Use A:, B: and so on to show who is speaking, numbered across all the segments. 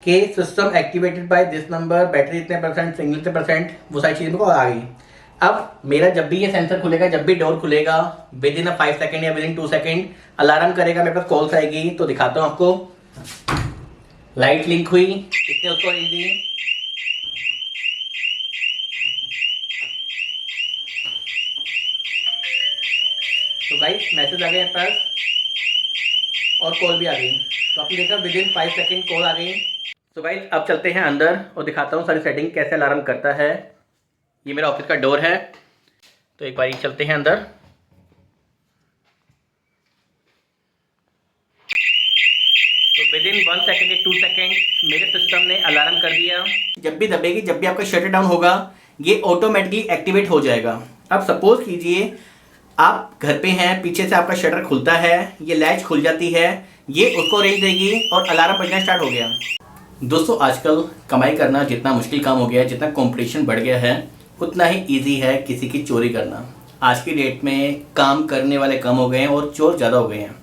A: कि system activated by this number, battery इतने percent, single इतने परसेंट, वो सारी चीज़ें मेरे को आ गई। अब मेरा जब भी ये सेंसर खुलेगा, जब भी डोर खुलेगा, विद इन 5 सेकेंड या विद इन 2 सेकेंड अलार्म करेगा, मेरे पास कॉल्स आएगी। तो दिखाता हूँ आपको। लाइट लिंक हुई, इसने उसको रेंज दी, तो गाइस मैसेज आ गए मेरे पास और कॉल भी आ गई। तो आपने देखा विद इन 5 सेकेंड कॉल आ गई। तो गाइस अब चलते हैं अंदर और दिखाता हूँ सारी सेटिंग कैसे अलार्म करता है। ये मेरा ऑफिस का डोर है, तो एक बार चलते हैं अंदर। तो विद इन 1 सेकेंड या 2 सेकेंड मेरे सिस्टम ने अलार्म कर दिया। जब भी दबेगी, जब भी आपका शटर डाउन होगा, ये ऑटोमेटिकली एक्टिवेट हो जाएगा। अब सपोज कीजिए आप घर पे हैं, पीछे से आपका शटर खुलता है, ये लैच खुल जाती है, ये उसको रेंज देगी और अलार्म बजना स्टार्ट हो गया। दोस्तों आजकल कमाई करना जितना मुश्किल काम हो गया है, जितना कंपटीशन बढ़ गया है, उतना ही इजी है किसी की चोरी करना। आज की डेट में काम करने वाले कम हो गए हैं और चोर ज़्यादा हो गए हैं।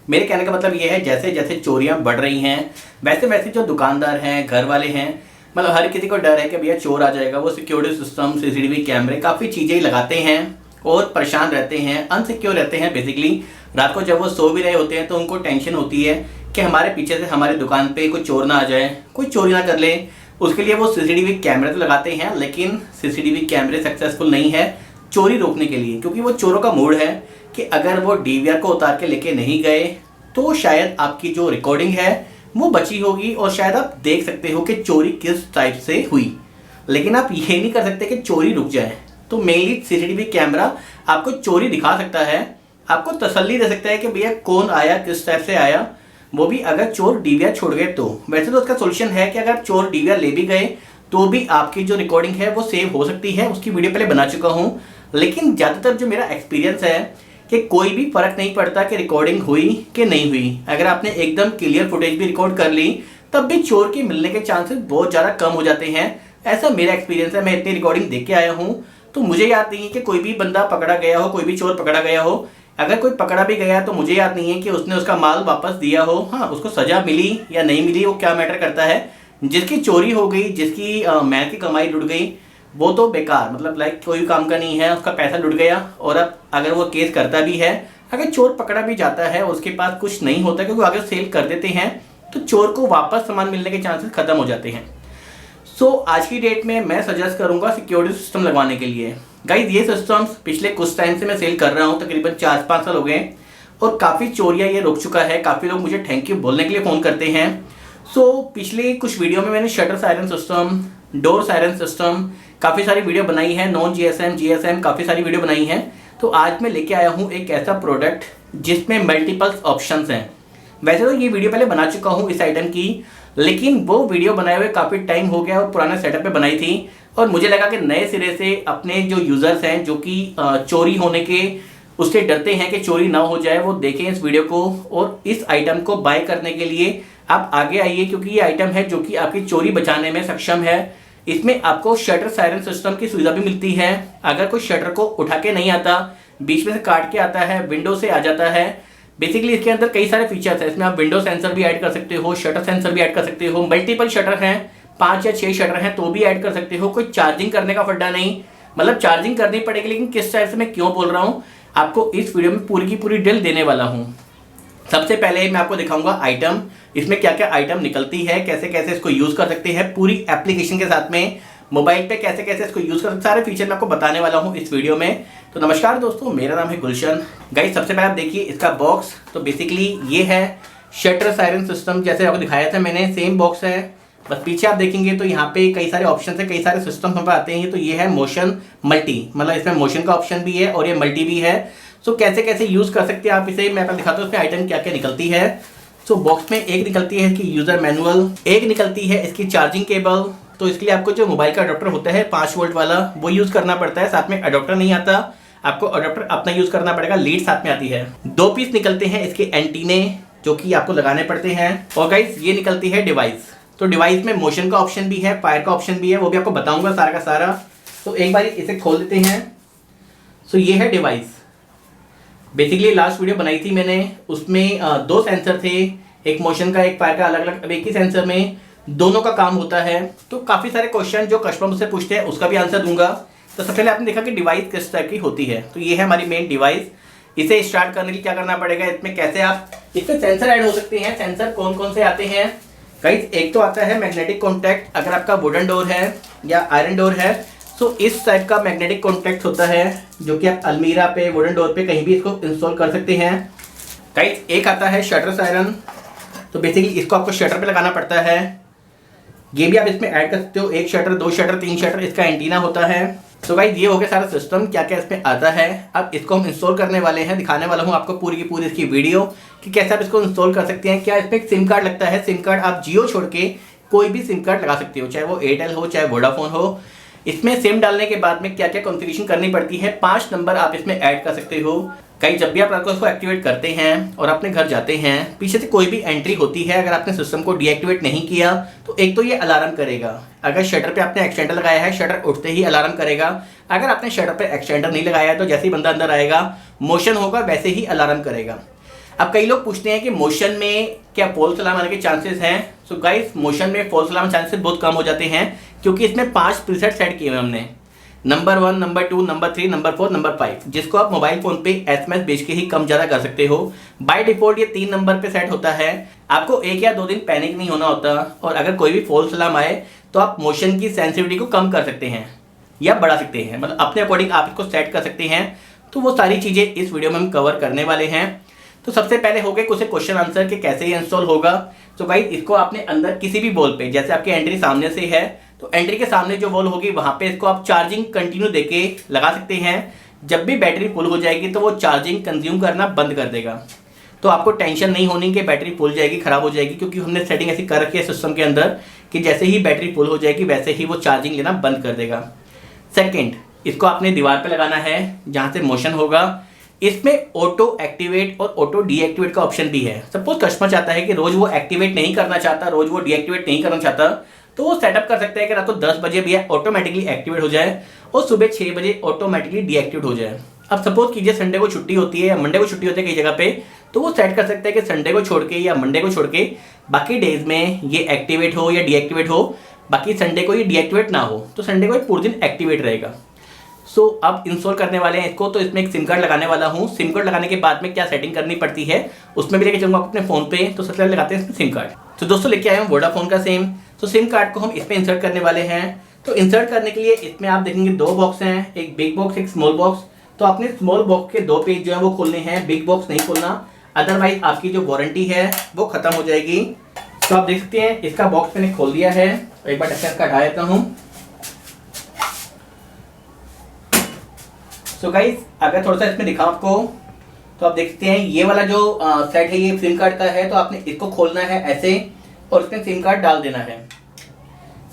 A: मेरे कहने का मतलब ये है, जैसे जैसे चोरियां बढ़ रही हैं, वैसे वैसे जो दुकानदार हैं, घर वाले हैं, मतलब हर किसी को डर है कि भैया चोर आ जाएगा। वो सिक्योरिटी सिस्टम, सीसीटीवी कैमरे, काफ़ी चीज़ें लगाते हैं और परेशान रहते हैं, अनसिक्योर रहते हैं। बेसिकली रात को जब वो सो भी रहे होते हैं तो उनको टेंशन होती है कि हमारे पीछे से हमारी दुकान पे कोई चोर ना आ जाए, कोई चोरी ना कर ले। उसके लिए वो सीसीटीवी कैमरे तो लगाते हैं, लेकिन सीसीटीवी कैमरे सक्सेसफुल नहीं है चोरी रोकने के लिए, क्योंकि वो चोरों का मूड है कि अगर वो डीवीआर को उतार के लेके नहीं गए तो शायद आपकी जो रिकॉर्डिंग है वो बची होगी और शायद आप देख सकते हो कि चोरी किस टाइप से हुई, लेकिन आप ये नहीं कर सकते कि चोरी रुक जाए। तो मेनली सीसीटीवी कैमरा आपको चोरी दिखा सकता है, आपको तसल्ली दे सकता है कि भैया कौन आया, किस टाइप से आया, वो भी अगर चोर डीवीआर छोड़ गए तो। वैसे तो उसका सोल्यूशन है कि अगर चोर डीवीआर ले भी गए तो भी आपकी जो रिकॉर्डिंग है वो सेव हो सकती है, उसकी वीडियो पहले बना चुका हूँ। लेकिन ज़्यादातर जो मेरा एक्सपीरियंस है कि कोई भी फर्क नहीं पड़ता कि रिकॉर्डिंग हुई कि नहीं हुई। अगर आपने एकदम क्लियर फुटेज भी रिकॉर्ड कर ली, तब भी चोर के मिलने के चांसेस बहुत ज़्यादा कम हो जाते हैं। ऐसा मेरा एक्सपीरियंस है, मैं इतनी रिकॉर्डिंग देख के आया हूँ, तो मुझे याद नहीं है कि कोई भी बंदा पकड़ा गया हो, कोई भी चोर पकड़ा गया हो। अगर कोई पकड़ा भी गया तो मुझे याद नहीं है कि उसने उसका माल वापस दिया हो। हाँ, उसको सजा मिली या नहीं मिली वो क्या मैटर करता है। जिसकी चोरी हो गई, जिसकी मेहनत की कमाई लुट गई, वो तो बेकार, मतलब लाइक कोई काम का नहीं है, उसका पैसा लुट गया। और अब अगर वो केस करता भी है, अगर चोर पकड़ा भी जाता है, उसके पास कुछ नहीं होता, क्योंकि अगर सेल कर देते हैं तो चोर को वापस सामान मिलने के चांसेस खत्म हो जाते हैं। सो आज की डेट में मैं सजेस्ट करूंगा सिक्योरिटी सिस्टम लगवाने के लिए। गाइज ये सिस्टम्स पिछले कुछ टाइम से मैं सेल कर रहा हूँ, तकरीबन 4-5 साल हो गए और काफ़ी चोरियाँ ये रोक चुका है। काफ़ी लोग मुझे थैंक यू बोलने के लिए फ़ोन करते हैं। सो पिछले कुछ वीडियो में मैंने shutter siren system, door siren system, काफ़ी सारी वीडियो बनाई है, नॉन जीएसएम, जीएसएम, काफ़ी सारी वीडियो बनाई है। तो आज मैं लेके आया हूँ एक ऐसा प्रोडक्ट जिसमें मल्टीपल्स ऑप्शंस हैं। वैसे तो ये वीडियो पहले बना चुका हूँ इस आइटम की, लेकिन वो वीडियो बनाए हुए काफ़ी टाइम हो गया और पुराने सेटअप पे बनाई थी, और मुझे लगा कि नए सिरे से अपने जो यूज़र्स हैं, जो कि चोरी होने के उससे डरते हैं कि चोरी ना हो जाए, वो देखें इस वीडियो को और इस आइटम को बाय करने के लिए आप आगे आइए, क्योंकि ये आइटम है जो कि आपकी चोरी बचाने में सक्षम है। इसमें आपको शटर सायरन सिस्टम की सुविधा भी मिलती है। अगर कोई शटर को उठा के नहीं आता, बीच में से काट के आता है, विंडो से आ जाता है। बेसिकली इसके अंदर कई सारे फीचर्स हैं। इसमें आप विंडो सेंसर भी ऐड कर सकते हो, शटर सेंसर भी ऐड कर सकते हो, मल्टीपल शटर हैं, 5 या 6 शटर हैं तो भी ऐड कर सकते हो। कोई चार्जिंग करने का फड्डा नहीं, मतलब चार्जिंग करनी पड़ेगी, लेकिन किस टाइप से मैं क्यों बोल रहा हूँ आपको इस वीडियो में पूरी की पूरी डिटेल देने वाला हूँ। सबसे पहले मैं आपको दिखाऊंगा आइटम, इसमें क्या क्या आइटम निकलती है, कैसे कैसे इसको यूज़ कर सकते हैं, पूरी एप्लीकेशन के साथ में मोबाइल पे कैसे कैसे इसको यूज़ कर सकते, सारे फीचर मैं आपको बताने वाला हूँ इस वीडियो में। तो नमस्कार दोस्तों, मेरा नाम है गुलशन। गाइस सबसे पहले आप देखिए इसका बॉक्स। तो बेसिकली ये है शटर सायरन सिस्टम, जैसे आपको दिखाया था मैंने, सेम बॉक्स है। बस पीछे आप देखेंगे तो यहाँ पे कई सारे ऑप्शन है, कई सारे सिस्टम हम पे आते हैं। तो ये है मोशन मल्टी, मतलब इसमें मोशन का ऑप्शन भी है और ये मल्टी भी है। सो कैसे कैसे यूज़ कर सकते हैं आप इसे, मैं आपको दिखाता हूँ इसमें आइटम क्या क्या निकलती है। सो बॉक्स में एक निकलती है इसकी यूज़र मैनुअल, एक निकलती है इसकी चार्जिंग केबल। तो इसके लिए आपको जो मोबाइल का अडोप्टर होता है 5 वोल्ट वाला, वो यूज़ करना पड़ता है। साथ में अडोप्टर नहीं आता, आपको अडोप्टर अपना यूज़ करना पड़ेगा, लीड साथ में आती है। 2 पीस निकलते हैं इसके एंटीने, जो कि आपको लगाने पड़ते हैं। और गाइस ये निकलती है डिवाइस। तो डिवाइस में मोशन का ऑप्शन भी है, फायर का ऑप्शन भी है, वो भी आपको बताऊंगा सारा का सारा। तो एक बार इसे खोल देते हैं। सो ये है डिवाइस। बेसिकली लास्ट वीडियो बनाई थी मैंने, उसमें 2 सेंसर थे, एक मोशन का एक फायर का, अलग अलग। अब एक ही सेंसर में दोनों का काम होता है। तो काफ़ी सारे क्वेश्चन जो कस्टमर मुझसे पूछते हैं उसका भी आंसर दूंगा। तो सबसे पहले आपने देखा कि डिवाइस किस टाइप की होती है, तो ये है हमारी मेन डिवाइस। इसे स्टार्ट करने के लिए क्या करना पड़ेगा, इसमें कैसे आप इसमें सेंसर ऐड हो सकते हैं। सेंसर कौन कौन से आते हैं गाइस, एक तो आता है मैग्नेटिक कॉन्टैक्ट। अगर आपका वुडन डोर है या आयरन डोर है तो इस टाइप का मैग्नेटिक कॉन्टैक्ट होता है, जो कि आप अलमीरा पे, वुडन डोर पे कहीं भी इसको इंस्टॉल कर सकते हैं। गाइस एक आता है शटर सायरन, तो बेसिकली इसको आपको शटर पे लगाना पड़ता है। ये भी आप इसमें ऐड कर सकते हो, 1 शटर, 2 शटर, 3 शटर इसका एंटीना होता है। तो गाइस ये हो गया सारा सिस्टम, क्या क्या इसमें आता है। अब इसको हम इंस्टॉल करने वाले हैं, दिखाने वाला हूँ आपको पूरी की पूरी इसकी वीडियो कि कैसे आप इसको इंस्टॉल कर सकते हैं। क्या इसमें एक सिम कार्ड लगता है, सिम कार्ड आप जियो छोड़ के कोई भी सिम कार्ड लगा सकते हो, चाहे वो एयरटेल हो चाहे वोडाफोन हो। इसमें सिम डालने के बाद में क्या क्या कॉन्फ़िगरेशन करनी पड़ती है, 5 नंबर आप इसमें ऐड कर सकते हो। कहीं जब भी आप रात को इसको एक्टिवेट करते हैं और अपने घर जाते हैं, पीछे से कोई भी एंट्री होती है, अगर आपने सिस्टम को डीएक्टिवेट नहीं किया तो एक तो ये अलार्म करेगा। अगर शटर पे आपने एक्सटेंडर लगाया है, शटर उठते ही अलार्म करेगा। अगर आपने शटर पे एक्सटेंडर नहीं लगाया है तो जैसे ही बंदा अंदर आएगा, मोशन होगा, वैसे ही अलार्म करेगा। अब कई लोग पूछते हैं कि मोशन में क्या फॉल्स अलार्म आने के चांसेस हैं। सो गाइस मोशन में फॉल्स अलार्म चांसेस बहुत कम हो जाते हैं, क्योंकि इसमें 5 प्रीसेट सेट किए हुए हमने, number 1, number 2, number 3, number 4, number 5, जिसको आप मोबाइल फोन पे एसएमएस भेज के ही कम ज़्यादा कर सकते हो। बाय डिफॉल्ट ये 3 नंबर पे सेट होता है। आपको 1 या 2 दिन पैनिक नहीं होना होता, और अगर कोई भी फॉल्स अलार्म आए तो आप मोशन की सेंसिटिविटी को कम कर सकते हैं या बढ़ा सकते हैं, मतलब अपने अकॉर्डिंग आप इसको सेट कर सकते हैं। तो वो सारी चीज़ें इस वीडियो में हम कवर करने वाले हैं। तो सबसे पहले हो गए कुछ क्वेश्चन आंसर कि कैसे ये इंस्टॉल होगा। तो गाइस इसको आपने अंदर किसी भी वॉल पे, जैसे आपकी एंट्री सामने से है तो एंट्री के सामने जो वॉल होगी वहां पे इसको आप चार्जिंग कंटिन्यू देके लगा सकते हैं। जब भी बैटरी फुल हो जाएगी तो वो चार्जिंग कंज्यूम करना बंद कर देगा। तो आपको टेंशन नहीं होनी कि बैटरी फुल जाएगी, खराब हो जाएगी, क्योंकि हमने सेटिंग ऐसी कर रखी है सिस्टम के अंदर कि जैसे ही बैटरी फुल हो जाएगी वैसे ही वो चार्जिंग लेना बंद कर देगा। सेकेंड, इसको आपने दीवार पर लगाना है जहाँ से मोशन होगा। इसमें ऑटो एक्टिवेट और ऑटो डीएक्टिवेट का ऑप्शन भी है। सपोज कस्टमर चाहता है कि रोज वो एक्टिवेट नहीं करना चाहता, रोज वो डीएक्टिवेट नहीं करना चाहता, तो वो सेटअप कर सकता है कि रात को 10 बजे भी ऑटोमेटिकली एक्टिवेट हो जाए और सुबह 6 बजे ऑटोमेटिकली डीएक्टिवेट हो जाए। अब सपोज कीजिए संडे को छुट्टी होती है या मंडे को छुट्टी होती है कई जगह पे, तो वो सेट कर सकता है कि संडे को छोड़ के या मंडे को छोड़ के बाकी डेज में ये एक्टिवेट हो या डीएक्टिवेट हो, बाकी संडे को ये डीएक्टिवेट ना हो, तो संडे को पूरे दिन एक्टिवेट रहेगा। सो अब इंस्टॉल करने वाले हैं इसको, तो इसमें एक सिम कार्ड लगाने वाला हूँ। सिम कार्ड लगाने के बाद में क्या सेटिंग करनी पड़ती है उसमें भी लेके चलूँगा अपने फ़ोन पे। तो सबसे पहले लगाते हैं इसमें सिम कार्ड। तो दोस्तों लेके आए हम वोडाफोन का सिम। तो सिम कार्ड को हम इसमें इंसर्ट करने वाले हैं। तो इंसर्ट करने के लिए इसमें आप देखेंगे 2 बॉक्स हैं, एक बिग बॉक्स एक स्मॉल बॉक्स। तो आपने स्मॉल बॉक्स के 2 पेज जो है वो खोलने हैं, बिग बॉक्स नहीं खोलना, अदरवाइज आपकी जो वारंटी है वो खत्म हो जाएगी। तो आप देख सकते हैं इसका बॉक्स मैंने खोल दिया है। तो एक बार ढक्कन का हटा देता हूँ। तो गाइस अगर थोड़ा सा इसमें दिखाऊं आपको, तो आप देखते हैं ये वाला जो सेट है ये सिम कार्ड का है। तो आपने इसको खोलना है ऐसे और इसमें सिम कार्ड डाल देना है।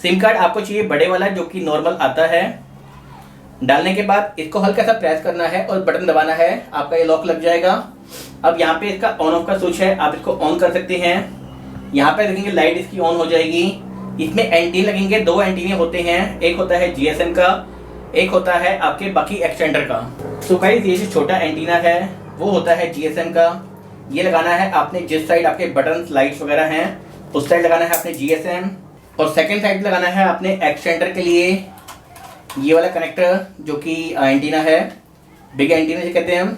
A: सिम कार्ड आपको चाहिए बड़े वाला जो कि नॉर्मल आता है। डालने के बाद इसको हल्का सा प्रेस करना है और बटन दबाना है, आपका ये लॉक लग जाएगा। अब यहाँ पे इसका ऑन ऑफ का स्विच है, आप इसको ऑन कर सकते हैं। यहाँ पे देखेंगे लाइट इसकी ऑन हो जाएगी। इसमें एंटीना लगेंगे, 2 एंटीने होते हैं, एक होता है जीएसएम का, एक होता है आपके बाकी एक्सटेंडर का। तो गाइस ये जो छोटा एंटीना है वो होता है जीएसएम का। ये लगाना है आपने जिस साइड आपके बटन लाइट्स वगैरह हैं उस साइड लगाना है आपने जीएसएम, और सेकंड साइड लगाना है आपने एक्सटेंडर के लिए ये वाला कनेक्टर जो कि एंटीना है, बिग एंटीना जो कहते हैं हम।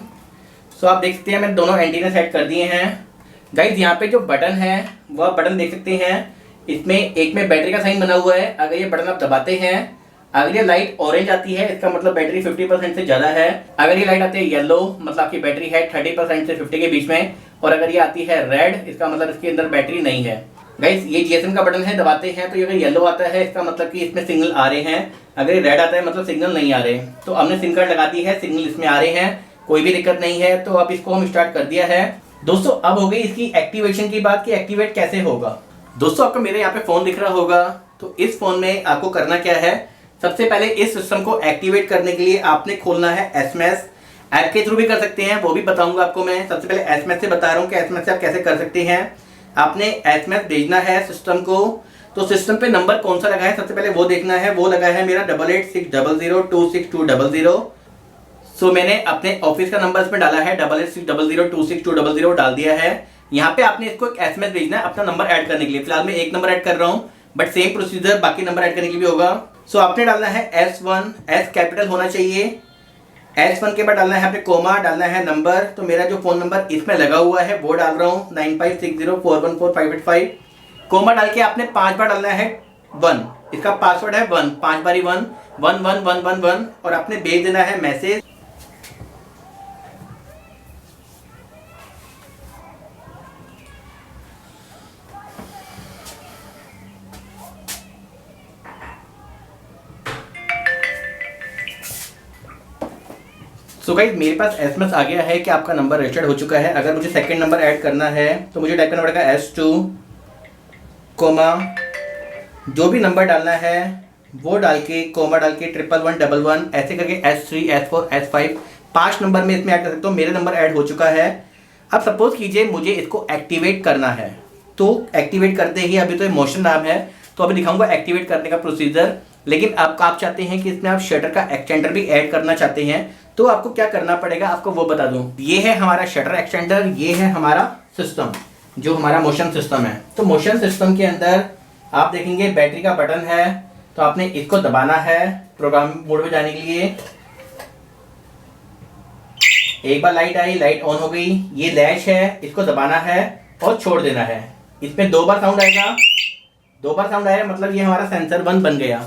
A: सो आप देख सकते हैं मैंने दोनों एंटीना सेट कर दिए हैं। गाइस यहाँ पे जो बटन है वह बटन देख सकते हैं, इसमें एक में बैटरी का साइन बना हुआ है। अगर ये बटन आप दबाते हैं, अगर ये लाइट ऑरेंज आती है इसका मतलब बैटरी 50% से ज़्यादा है। अगर ये लाइट आती है येलो मतलब आपकी बैटरी है 30% से 50 के बीच में, और अगर ये आती है रेड इसका मतलब इसके अंदर बैटरी नहीं है। गाइस ये जीएसएम का बटन है, दबाते हैं तो ये अगर येलो आता है इसका मतलब कि इसमें सिग्नल आ रहे हैं, अगर ये रेड आता है मतलब सिग्नल नहीं आ रहे। तो हमने सिम कार्ड लगा दी है, सिग्नल इसमें आ रहे हैं, कोई भी दिक्कत नहीं है। तो अब इसको हम स्टार्ट कर दिया है। दोस्तों अब हो गई इसकी एक्टिवेशन की बात कि एक्टिवेट कैसे होगा। दोस्तों आपको मेरे यहाँ पे फ़ोन दिख रहा होगा, तो इस फ़ोन में आपको करना क्या है, सबसे पहले इस सिस्टम को एक्टिवेट करने के लिए आपने खोलना है एसएमएस। ऐप के थ्रू भी कर सकते हैं, वो भी बताऊंगा आपको मैं। सबसे पहले एसएमएस से बता रहा हूँ कि एसएमएस से आप कैसे कर सकते हैं। आपने एसएमएस भेजना है सिस्टम को, तो सिस्टम पे नंबर कौन सा लगा है सबसे पहले वो देखना है। वो लगा है मेरा 8860026200। सो मैंने अपने ऑफिस का नंबर इसमें डाला है, 8860026200 डाल दिया है। यहाँ पे आपने इसको एक एसएमएस भेजना है अपना नंबर ऐड करने के लिए। फिलहाल मैं एक नंबर ऐड कर रहा हूँ, बट सेम प्रोसीजर बाकी नंबर ऐड करने के लिए भी होगा। सो आपने डालना है S1, S कैपिटल होना चाहिए। S1 के बाद डालना है आपने कोमा, डालना है नंबर। तो मेरा जो फ़ोन नंबर इसमें लगा हुआ है वो डाल रहा हूँ 9560414585। कोमा डाल के आपने 5 बार डालना है 1, इसका पासवर्ड है 1, 5 बारी 1, 11111 और आपने भेज देना है मैसेज। सो गाइस मेरे पास एसएमएस आ गया है कि आपका नंबर रजिस्टर्ड हो चुका है। अगर मुझे सेकंड नंबर ऐड करना है तो मुझे टाइप करना पड़ेगा S2 कोमा, जो भी नंबर डालना है वो डाल के कोमा डाल के 111111 ऐसे करके S3 S4 S5 5 नंबर में इसमें ऐड कर सकते हो। मेरे नंबर ऐड हो चुका है। अब सपोज कीजिए मुझे इसको एक्टिवेट करना है, तो एक्टिवेट करते ही, अभी तो इमोशन नाम है तो अभी दिखाऊंगा एक्टिवेट करने का प्रोसीजर। लेकिन अब आप चाहते हैं कि इसमें आप शटर का एक्सटेंडर भी ऐड करना चाहते हैं तो आपको क्या करना पड़ेगा, आपको वो बता दूं। ये है हमारा शटर एक्सटेंडर, ये है हमारा सिस्टम जो हमारा मोशन सिस्टम है। तो मोशन सिस्टम के अंदर आप देखेंगे बैटरी का बटन है, तो आपने इसको दबाना है प्रोग्राम मोड में जाने के लिए। एक बार लाइट आई, लाइट ऑन हो गई, ये लैच है, इसको दबाना है और छोड़ देना है। इसमें 2 बार साउंड आएगा, 2 बार साउंड आया मतलब ये हमारा सेंसर 1 बन गया।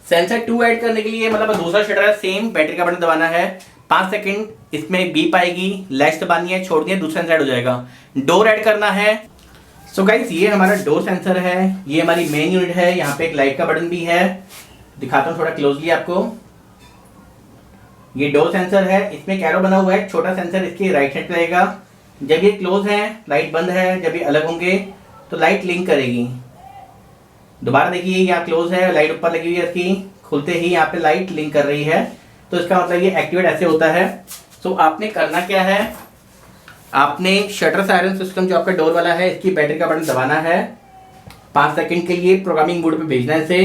A: सेंसर 2 ऐड करने के लिए मतलब दूसरा शटर है, सेम बैटरी का बटन दबाना है, 5 सेकंड इसमें बीप आएगी, लैच दबानी है, छोड़ दिया, दूसरा सेंसर ऐड हो जाएगा। डोर ऐड करना है। सो गाइस ये हमारा डोर सेंसर है, ये हमारी मेन यूनिट है। यहाँ पे एक लाइट का बटन भी है, दिखाता हूँ थोड़ा क्लोजली आपको। ये डोर सेंसर है, इसमें एक एरो बना हुआ है, छोटा सेंसर इसके राइट साइड पे रहेगा। जब ये क्लोज है लाइट बंद है, जब ये अलग होंगे तो लाइट लिंक करेगी। दोबारा देखिए यहाँ क्लोज है, लाइट ऊपर लगी हुई है इसकी, खुलते ही यहाँ पे लाइट लिंक कर रही है, तो इसका मतलब ये एक्टिवेट ऐसे होता है। सो आपने करना क्या है, आपने शटर सायरन सिस्टम जो आपका डोर वाला है इसकी बैटरी का बटन दबाना है, 5 सेकंड के लिए प्रोग्रामिंग मोड पे भेजना है इसे।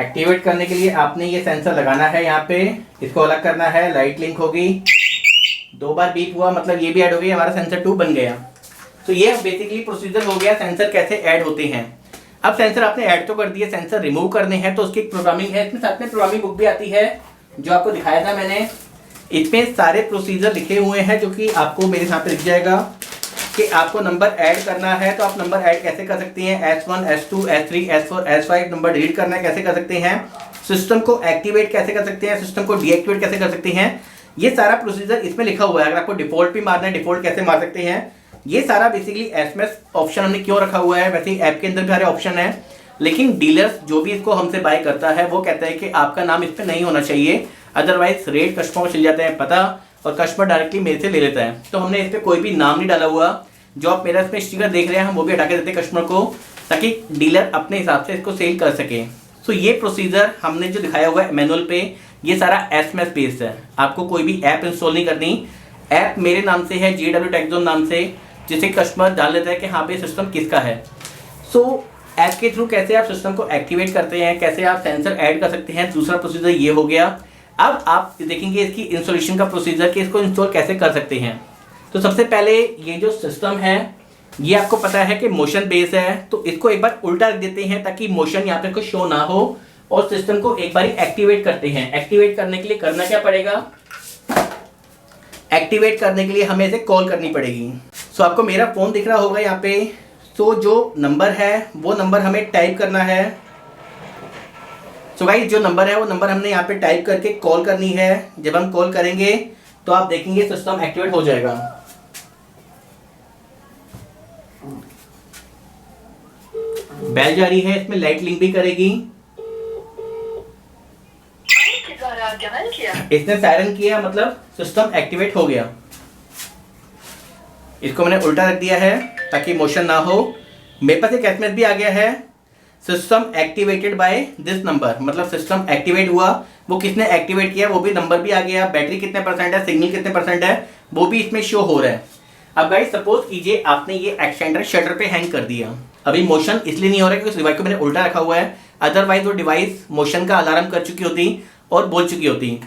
A: एक्टिवेट करने के लिए आपने ये सेंसर लगाना है यहाँ पे, इसको अलग करना है, लाइट लिंक होगी, 2 बार बीप हुआ मतलब ये भी ऐड हो गई, हमारा सेंसर 2 बन गया। तो ये बेसिकली प्रोसीजर हो गया सेंसर कैसे ऐड होते हैं। अब सेंसर आपने ऐड तो कर दिए, सेंसर रिमूव करने हैं तो उसकी एक प्रोग्रामिंग है, इसमें साथ में प्रोग्रामिंग बुक भी आती है जो आपको दिखाया था मैंने। इसमें सारे प्रोसीजर लिखे हुए हैं जो कि आपको मेरे यहाँ पे लिख जाएगा कि आपको नंबर ऐड करना है तो आप नंबर ऐड कैसे कर सकते हैं, S1 S2 S3 S4 S5 number delete करना है कैसे कर सकते हैं, सिस्टम को एक्टिवेट कैसे कर सकते हैं, सिस्टम को डीएक्टिवेट कैसे कर सकते हैं, ये सारा प्रोसीजर इसमें लिखा हुआ है। अगर आपको डिफॉल्ट भी मारना है डिफॉल्ट कैसे मार सकते हैं, ये सारा बेसिकली एसएमएस ऑप्शन हमने क्यों रखा हुआ है। वैसे ऐप के अंदर भी सारे ऑप्शन है, लेकिन डीलर्स जो भी इसको हमसे बाय करता है वो कहता है कि आपका नाम इस पर नहीं होना चाहिए, अदरवाइज रेट कस्टमर को चल जाते हैं पता और कस्टमर डायरेक्टली मेरे से ले लेता है। तो हमने इस पर कोई भी नाम नहीं डाला हुआ, जो आप मेरा इसमें स्टिकर देख रहे हैं हम वो भी हटा के देते हैं कस्टमर को, ताकि डीलर अपने हिसाब से इसको सेल कर सके। सो ये प्रोसीजर हमने जो दिखाया हुआ है मैनुअल पे, ये सारा एसएमएस बेस्ड है, आपको कोई भी ऐप इंस्टॉल नहीं करनी। ऐप मेरे नाम से है, GW टेक जोन नाम से, जिसे कस्टमर जान लेता है कि हाँ भाई सिस्टम किसका है। सो ऐप के थ्रू कैसे आप सिस्टम को एक्टिवेट करते हैं, कैसे आप सेंसर ऐड कर सकते हैं, दूसरा प्रोसीजर ये हो गया। अब आप देखेंगे इसकी इंस्टॉलेशन का प्रोसीजर कि इसको इंस्टॉल कैसे कर सकते हैं। तो सबसे पहले ये जो सिस्टम है ये आपको पता है कि मोशन बेस है, तो इसको एक बार उल्टा रख देते हैं ताकि मोशन यहाँ पे कोई शो ना हो, और सिस्टम को एक बार एक्टिवेट करते हैं। एक्टिवेट करने के लिए करना क्या पड़ेगा, एक्टिवेट करने के लिए हमें इसे कॉल करनी पड़ेगी। सो आपको मेरा फ़ोन दिख रहा होगा यहाँ पे, तो जो नंबर है वो नंबर हमें टाइप करना है। सो गाइस जो नंबर है वो नंबर हमने यहाँ पे टाइप करके कॉल करनी है। जब हम कॉल करेंगे तो आप देखेंगे सिस्टम एक्टिवेट हो जाएगा। बेल जा रही है, इसमें लाइट लिंक भी करेगी। इसने सायरन किया मतलब सिस्टम एक्टिवेट हो गया। इसको मैंने उल्टा रख दिया है ताकि मोशन ना हो। मेरे पास एक एसएमएस भी आ गया है, system activated by this number, मतलब सिस्टम एक्टिवेट हुआ, वो किसने एक्टिवेट किया वो भी नंबर भी आ गया, बैटरी कितने परसेंट है, सिग्नल कितने परसेंट है वो भी इसमें शो हो रहा है। अब गाइस सपोज कीजिए आपने ये एक्सटेंडर शटर पे हैंग कर दिया, अभी मोशन इसलिए नहीं हो रहा है क्योंकि डिवाइस को मैंने उल्टा रखा हुआ है, अदरवाइज वो डिवाइस मोशन का अलार्म कर चुकी होती और बोल चुकी होती।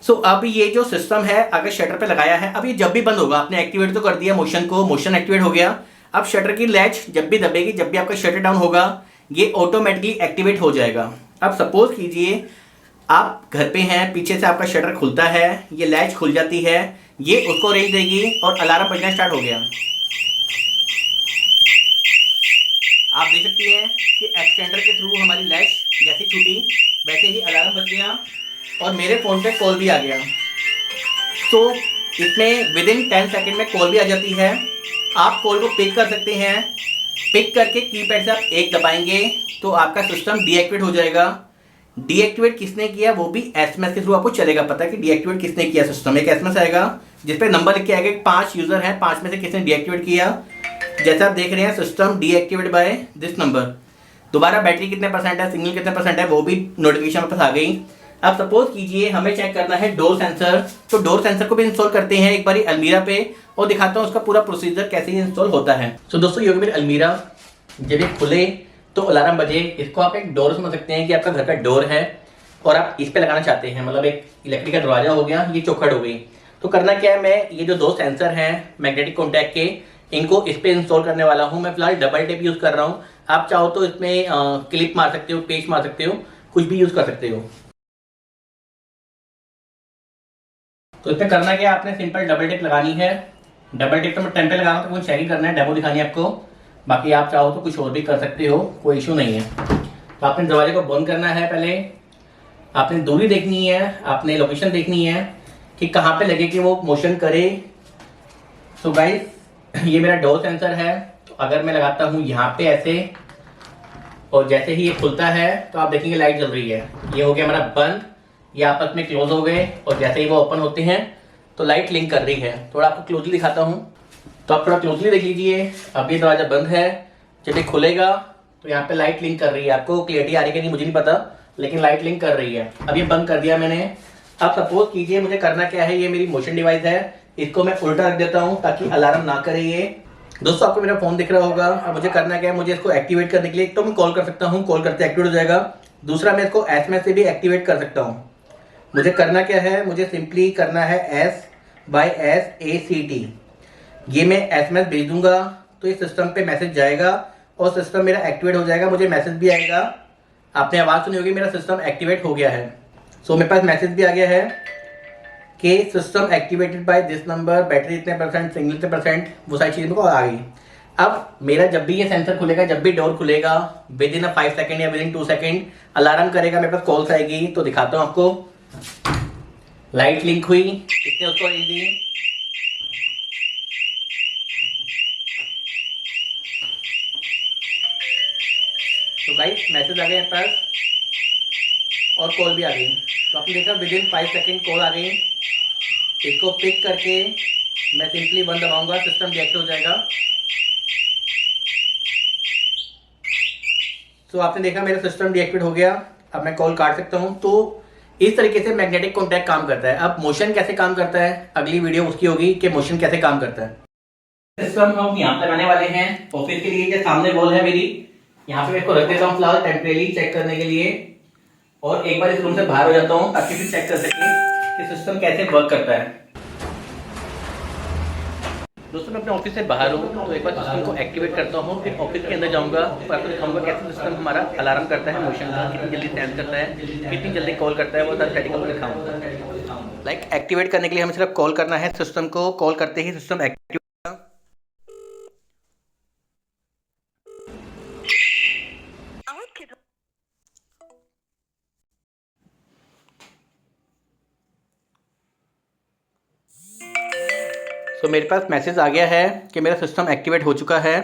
A: सो अब ये जो सिस्टम है अगर शटर पे लगाया है, अब ये जब भी बंद होगा, आपने एक्टिवेट तो कर दिया मोशन को, मोशन एक्टिवेट हो गया, अब शटर की लैच जब भी दबेगी, जब भी आपका शटर डाउन होगा, ये ऑटोमेटिकली एक्टिवेट हो जाएगा। अब सपोज कीजिए आप घर पे हैं, पीछे से आपका शटर खुलता है, ये लैच खुल जाती है, ये उसको रेंज देगी और अलार्म बजना स्टार्ट हो गया। आप देख सकती हैं कि एक्सटेंडर के थ्रू हमारी लैच जैसी छूटी वैसे ही अलार्म बज गया और मेरे फ़ोन पे कॉल भी आ गया। तो इसमें विद इन 10 सेकेंड में कॉल भी आ जाती है। आप कॉल को पिक कर सकते हैं। पिक करके कीपैड से आप एक दबाएंगे तो आपका सिस्टम डीएक्टिवेट हो जाएगा। डीएक्टिवेट किसने किया वो भी एसएमएस के थ्रू आपको चलेगा पता कि डीएक्टिवेट किसने किया। सिस्टम एक एसएमएस आएगा जिसपे नंबर लिख के आएगा कि 5 यूजर हैं, 5 में से किसने डीएक्टिवेट किया। जैसे आप देख रहे हैं system deactivate by this number. दोबारा बैटरी कितने परसेंट है, सिग्नल कितने परसेंट है, वो भी नोटिफिकेशन मेरे पास आ गई। अब सपोज कीजिए हमें चेक करना है डोर सेंसर, तो डोर सेंसर को भी इंस्टॉल करते हैं एक बारी अलमीरा पे और दिखाता हूँ उसका पूरा प्रोसीजर कैसे इंस्टॉल होता है। तो दोस्तों ये होगी मेरी अलमीरा। जब ये खुले तो अलार्म बजे, इसको आप एक डोर समझ सकते हैं कि आपका घर का डोर है और आप इस पे लगाना चाहते हैं, मतलब एक इलेक्ट्रिक का दरवाजा हो गया, ये चौखट हो गई। तो करना क्या है, मैं ये जो दो सेंसर हैं मैग्नेटिक कॉन्टैक्ट के, इनको इस पे इंस्टॉल करने वाला हूँ। मैं फिलहाल डबल टेप यूज कर रहा हूँ, आप चाहो तो इसमें क्लिप मार सकते हो, पेस्ट मार सकते हो, कुछ भी यूज कर सकते हो। तो इस पर करना क्या, आपने सिंपल डबल टेप लगानी है। डबल टेप तो मैं टेम्पे लगा रहा हूँ तो मुझे चेक ही करना है, डेमो दिखानी है आपको। बाकी आप चाहो तो कुछ और भी कर सकते हो, कोई इशू नहीं है। तो आपने दरवाजे को बंद करना है, पहले आपने दूरी देखनी है, आपने लोकेशन देखनी है कि कहाँ पे लगे कि वो मोशन करे। तो गाइस ये मेरा डोर सेंसर है, तो अगर मैं लगाता हूँ यहाँ पे ऐसे और जैसे ही ये खुलता है तो आप देखेंगे लाइट जल रही है। ये हो गया हमारा बंद, ये आपस में क्लोज हो गए और जैसे ही वो ओपन होते हैं तो लाइट लिंक कर रही है। थोड़ा आपको क्लोजली दिखाता हूँ, तो आप थोड़ा क्लोजली देख लीजिए। अब ये दरवाजा बंद है, जब ये खुलेगा तो यहाँ पे लाइट लिंक कर रही है। आपको क्लियरिटी आ रही है कि नहीं मुझे नहीं पता, लेकिन लाइट लिंक कर रही है। अब ये बंद कर दिया मैंने। अब सपोज कीजिए मुझे करना क्या है, ये मेरी मोशन डिवाइस है, इसको मैं उल्टा रख देता हूँ ताकि अलार्म ना करे। ये दोस्तों आपको मेरा फोन दिख रहा होगा। अब मुझे करना क्या है, मुझे इसको एक्टिवेट करने के लिए एक तो मैं कॉल कर सकता हूँ, कॉल करते एक्टिवेट हो जाएगा। दूसरा मैं इसको एसएमएस से भी एक्टिवेट कर सकता हूँ। मुझे करना क्या है, मुझे सिंपली करना है SBSACT। ये मैं एसएमएस भेज दूंगा तो इस सिस्टम पे मैसेज जाएगा और सिस्टम मेरा एक्टिवेट हो जाएगा। मुझे मैसेज भी आएगा, आपने आवाज़ सुनी होगी मेरा सिस्टम एक्टिवेट हो गया है। सो मेरे पास मैसेज भी आ गया है कि system activated by this number, battery इतने परसेंट, सिग्नल इतने परसेंट, वो सारी चीज़ें मेरे को आ गई। अब मेरा जब भी ये सेंसर खुलेगा, जब भी डोर खुलेगा, विद इन 5 सेकेंड या विद इन 2 सेकेंड अलार्म करेगा, मेरे पास कॉल्स आएगी। तो दिखाता हूँ आपको, लाइट लिंक हुई, इसने उसको रेंज दी। तो गाइस मैसेज आ गए मेरे पास और कॉल भी आ गई। तो आपने देखा विद इन 5 सेकेंड कॉल आ गई। इसको पिक करके मैं सिंपली 1 दबाऊंगा, सिस्टम डीएक्टिवेट हो जाएगा। तो आपने देखा मेरा सिस्टम डीएक्टिवेट हो गया। अब मैं कॉल काट सकता हूँ। तो इस तरीके से मैग्नेटिक कॉन्टैक्ट काम करता है। अब मोशन कैसे काम करता है, अगली वीडियो उसकी होगी कि मोशन कैसे काम करता है। सिस्टम हम यहाँ लगाने वाले हैं ऑफिस के लिए। जो सामने वॉल है मेरी, यहाँ पे मैं इसको रख देता हूँ फिलहाल टेम्परेरी चेक करने के लिए, और एक बार इस रूम से बाहर हो जाता हूँ ताकि फिर चेक कर सके कि सिस्टम कैसे वर्क करता है। दोस्तों मैं अपने ऑफिस से बाहर हूँ, तो एक बार सिस्टम को एक्टिवेट करता हूँ, फिर ऑफिस के अंदर जाऊँगा तो आपको दिखाऊंगा कैसे सिस्टम हमारा अलार्म करता है, मोशन का कितनी जल्दी सेंस करता है, कितनी जल्दी कॉल करता है, वो सारी सेटिंग आपको दिखाऊंगा। लाइक एक्टिवेट करने के लिए हमें सिर्फ कॉल करना है सिस्टम को, कॉल करते ही सिस्टम एक्टिव। तो मेरे पास मैसेज आ गया है कि मेरा सिस्टम एक्टिवेट हो चुका है।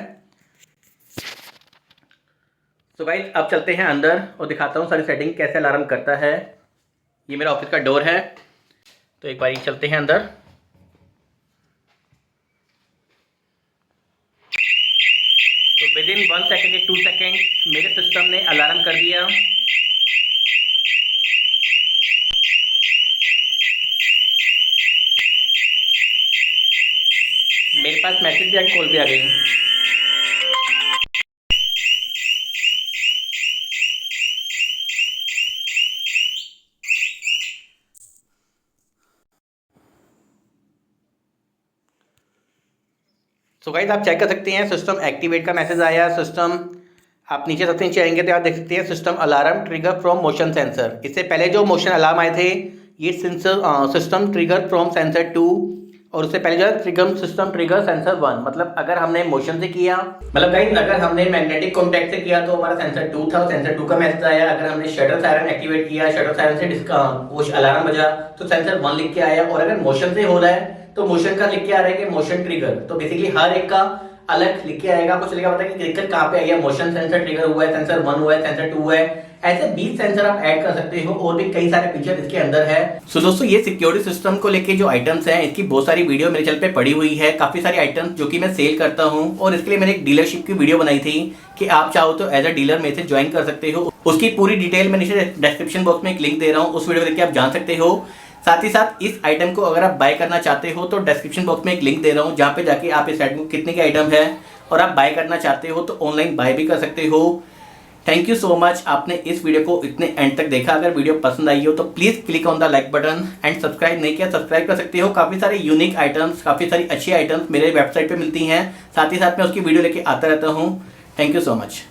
A: तो गाइस अब चलते हैं अंदर और दिखाता हूँ सारी सेटिंग कैसे अलार्म करता है। ये मेरा ऑफिस का डोर है, तो एक बार चलते हैं अंदर। तो विद इन 1 सेकेंड या 2 सेकेंड मेरे सिस्टम ने अलार्म कर दिया। मेरे पास मैसेज भी आ गई, कॉल भी आ गई। सो गाइस आप चेक कर सकते हैं सिस्टम एक्टिवेट का मैसेज आया। सिस्टम आप नीचे सबसे नीचे आएंगे तो आप देख सकते हैं system alarm trigger from motion sensor. इससे पहले जो मोशन अलार्म आए थे ये सिस्टम ट्रिगर फ्रॉम सेंसर 2 और उससे पहले जो है सिस्टम ट्रिगर सेंसर 1। मतलब अगर हमने मोशन से किया, मतलब गाइस अगर हमने मैग्नेटिक कॉन्टैक्ट से किया तो हमारा सेंसर 2 था, सेंसर 2 का मैसेज आया। अगर हमने शटर सायरन एक्टिवेट किया, शटर सायरन से वो अलार्म बजा तो सेंसर 1 लिख के आया। और अगर मोशन से हो रहा है तो मोशन का लिख के आ रहा है कि मोशन ट्रिगर। तो बेसिकली हर एक का अलग लिख के आएगा, आपको चलेगा पता कि दिक्कत कहाँ पे आई है। मोशन सेंसर ट्रिगर हुआ है, सेंसर 1 हुआ है, सेंसर 2 हुआ है। ऐसे 20 सेंसर आप ऐड कर सकते हो और भी कई सारे फीचर इसके अंदर है। सो दोस्तों ये सिक्योरिटी सिस्टम को लेके जो आइटम्स हैं इसकी बहुत सारी वीडियो मेरे चैनल पे पड़ी हुई है। काफी सारी आइटम्स जो कि मैं सेल करता हूँ और इसके लिए मैंने एक डीलरशिप की वीडियो बनाई थी कि आप चाहो तो एज अ डीलर मेरे से ज्वाइन कर सकते हो। उसकी पूरी डिटेल मैं नीचे डिस्क्रिप्शन बॉक्स में एक लिंक दे रहा हूँ, उस वीडियो को देख के आप जान सकते हो। साथ ही साथ इस आइटम को अगर आप बाय करना चाहते हो तो डिस्क्रिप्शन बॉक्स में एक लिंक दे रहा हूँ जहाँ पे जाके आप इस आइटम को कितने के आइटम है और आप बाय करना चाहते हो तो ऑनलाइन बाय भी कर सकते हो। थैंक यू सो मच, आपने इस वीडियो को इतने एंड तक देखा। अगर वीडियो पसंद आई हो तो please click on the like button and subscribe नहीं किया सब्सक्राइब कर सकते हो। काफ़ी सारे यूनिक आइटम्स, काफ़ी सारी अच्छी आइटम्स मेरे वेबसाइट पे मिलती हैं। साथ ही साथ मैं उसकी वीडियो लेके आता रहता हूँ। Thank you so much.